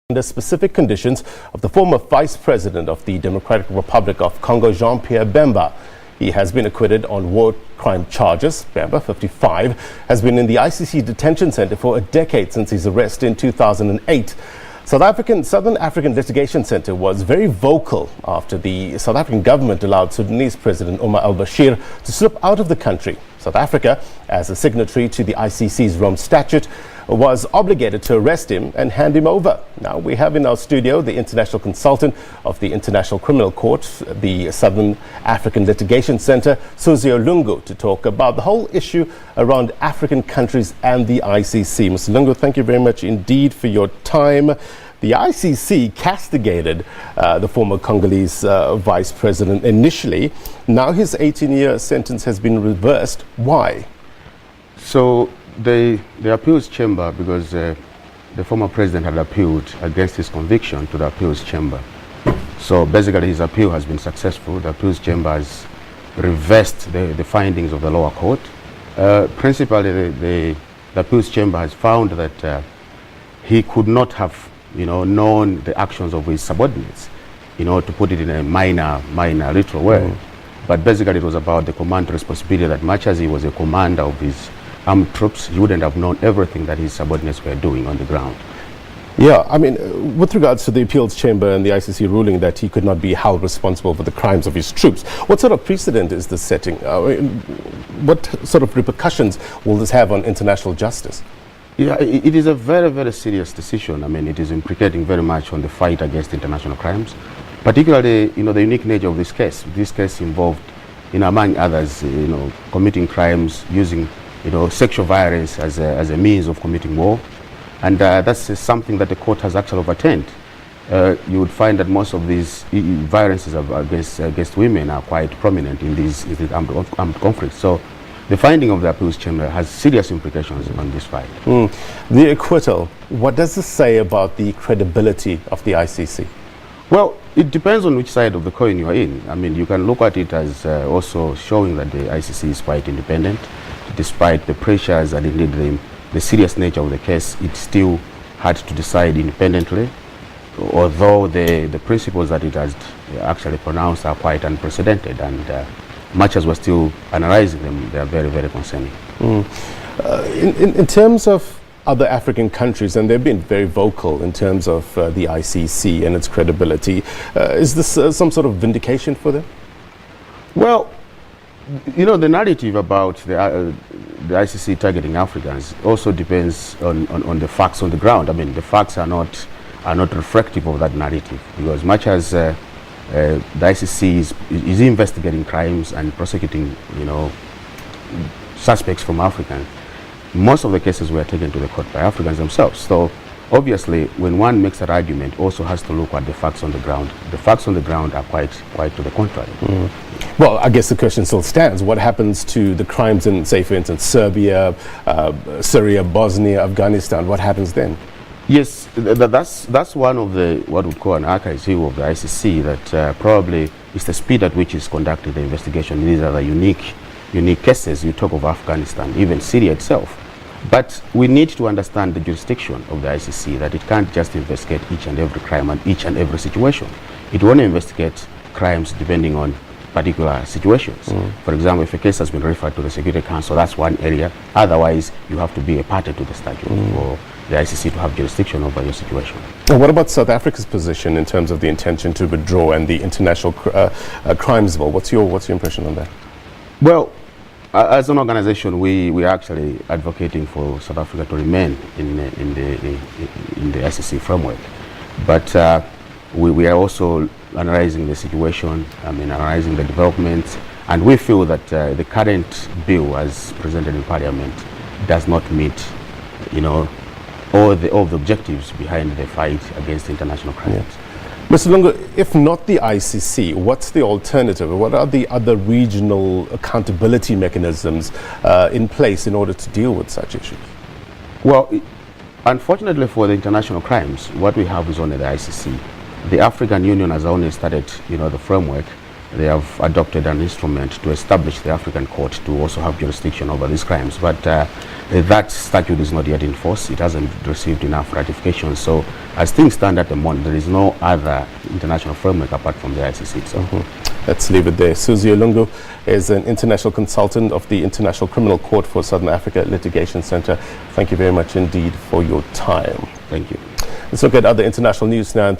Under specific conditions of the former Vice President of the Democratic Republic of Congo, Jean-Pierre Bemba. He has been acquitted on war crime charges. Bemba, 55, has been in the ICC detention center for a decade since his arrest in 2008. Southern African Litigation Center was very vocal after the South African government allowed Sudanese President Omar al-Bashir to slip out of the country. South Africa, as a signatory to the ICC's Rome Statute, was obligated to arrest him and hand him over. Now we have in our studio the international consultant of the International Criminal Court, the Southern African Litigation Center, Suzy Lungu, to talk about the whole issue around African countries and the ICC. Mr. Lungu, thank you very much indeed for your time. The ICC castigated the former Congolese vice president initially. Now his 18-year sentence has been reversed. Why? So the appeals chamber, because the former president had appealed against his conviction to the appeals chamber. So basically his appeal has been successful. The appeals chamber has reversed the findings of the lower court. Principally the appeals chamber has found that he could not have known the actions of his subordinates, to put it in a minor literal word. But basically it was about the command responsibility that much as he was a commander of his armed troops, he wouldn't have known everything that his subordinates were doing on the ground. Yeah, I mean, with regards to the appeals chamber and the ICC ruling that he could not be held responsible for the crimes of his troops, what sort of precedent is this setting? What sort of repercussions will this have on international justice? Yeah, it is a very, very serious decision. I mean, it is implicating very much on the fight against international crimes, particularly, the unique nature of this case. This case involved, among others, committing crimes using, sexual violence as a means of committing war. And that's something that the court has actually overturned. You would find that most of these violences against women are quite prominent in these armed conflicts. So the finding of the appeals chamber has serious implications on this fight. The acquittal, what does this say about the credibility of the ICC? Well, it depends on which side of the coin you are in. I mean, you can look at it as also showing that the ICC is quite independent. Despite the pressures and indeed the serious nature of the case, it still had to decide independently, although the principles that it has actually pronounced are quite unprecedented, and much as we're still analyzing them, they are very, very concerning. In terms of other African countries, and they've been very vocal in terms of the ICC and its credibility, is this some sort of vindication for them? Well, the narrative about the ICC targeting Africans also depends on the facts on the ground. I mean, the facts are not reflective of that narrative, because much as the ICC is investigating crimes and prosecuting, suspects from Africans, most of the cases were taken to the court by Africans themselves. So obviously, when one makes that argument, also has to look at the facts on the ground. The facts on the ground are quite to the contrary. Well, I guess the question still stands. What happens to the crimes in, say, for instance, Serbia, Syria, Bosnia, Afghanistan? What happens then? Yes, that's one of the, what we call an archives view of the ICC, that probably is the speed at which is conducted the investigation. These are the unique cases. You talk of Afghanistan, even Syria itself. But we need to understand the jurisdiction of the ICC, that it can't just investigate each and every crime and each and every situation. It won't investigate crimes depending on particular situations. For example, if a case has been referred to the Security Council, that's one area. Otherwise, you have to be a party to the statute for the ICC to have jurisdiction over your situation. And what about South Africa's position in terms of the intention to withdraw and the International Crimes Bill? What's your impression on that? Well, as an organization, we are actually advocating for South Africa to remain in the ICC framework. But we are also analyzing the situation, analyzing the developments, and we feel that the current bill as presented in Parliament does not meet, all the objectives behind the fight against international crimes. Yeah. Mr. Lungu, if not the ICC, what's the alternative? What are the other regional accountability mechanisms in place in order to deal with such issues? Well, unfortunately for the international crimes, what we have is only the ICC. The African Union has only started, the framework, they have adopted an instrument to establish the African court to also have jurisdiction over these crimes. But that statute is not yet in force. It hasn't received enough ratification. So as things stand at the moment, there is no other international framework apart from the ICC itself. Let's leave it there. Susie Olungu is an international consultant of the International Criminal Court for Southern Africa Litigation Center. Thank you very much indeed for your time. Thank you. Let's look at other international news now.